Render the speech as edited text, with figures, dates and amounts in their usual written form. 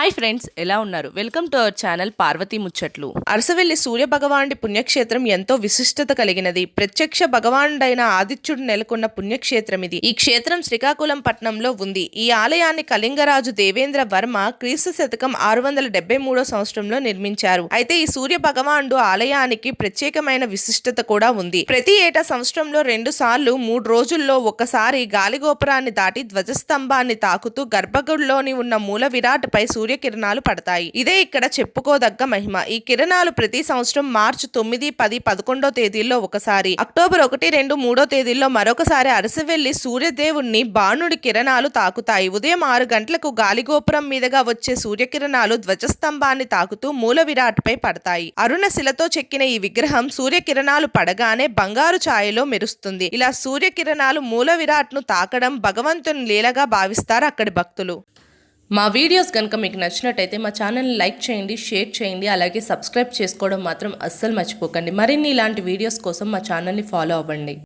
Hi friends, ఎలా ఉన్నారు? Welcome to our channel Parvati ముచ్చట్లు. అరసవెల్లి సూర్య భగవానుడి పుణ్యక్షేత్రం ఎంతో విశిష్టత కలిగినది. ప్రత్యక్ష భగవానుడైన ఆదిత్యుడు నెలకొన్న పుణ్యక్షేత్రం ఇది. ఈ క్షేత్రం శ్రీకాకుళం పట్టణంలో ఉంది. ఈ ఆలయాన్ని కళింగరాజు దేవేంద్ర వర్మ క్రీస్తు శతకం 673 సంవత్సరంలో నిర్మించారు. అయితే ఈ సూర్య భగవానుడు ఆలయానికి ప్రత్యేకమైన విశిష్టత కూడా ఉంది. ప్రతి ఏటా సంవత్సరంలో 2 సార్లు 3 రోజుల్లో ఒకసారి గాలిగోపురాన్ని దాటి ధ్వజస్తంభాన్ని తాకుతూ గర్భగుడిలోని ఉన్న మూల విరాట్పై సూర్యకిరణాలు పడతాయి. ఇదే ఇక్కడ చెప్పుకోదగ్గ మహిమ. ఈ కిరణాలు ప్రతి సంవత్సరం మార్చి 9, 10, 11 తేదీల్లో ఒకసారి, అక్టోబర్ 1, 2, 3 తేదీల్లో మరొకసారి అరసవెల్లి సూర్యదేవుణ్ణి బాణుడి కిరణాలు తాకుతాయి. ఉదయం 6 గంటలకు గాలిగోపురం మీదుగా వచ్చే సూర్యకిరణాలు ధ్వజస్తంభాన్ని తాకుతూ మూల విరాట్పై పడతాయి. అరుణ శిలతో చెక్కిన ఈ విగ్రహం సూర్యకిరణాలు పడగానే బంగారు ఛాయలో మెరుస్తుంది. ఇలా సూర్యకిరణాలు మూల విరాట్ను తాకడం భగవంతుని లీలగా భావిస్తారు అక్కడి భక్తులు. మా వీడియోస్ కనుక మీకు నచ్చినట్టయితే మా ఛానల్ని లైక్ చేయండి, షేర్ చేయండి, అలాగే సబ్స్క్రైబ్ చేసుకోవడం మాత్రం అస్సలు మర్చిపోకండి. మరిన్ని ఇలాంటి వీడియోస్ కోసం మా ఛానల్ని ఫాలో అవ్వండి.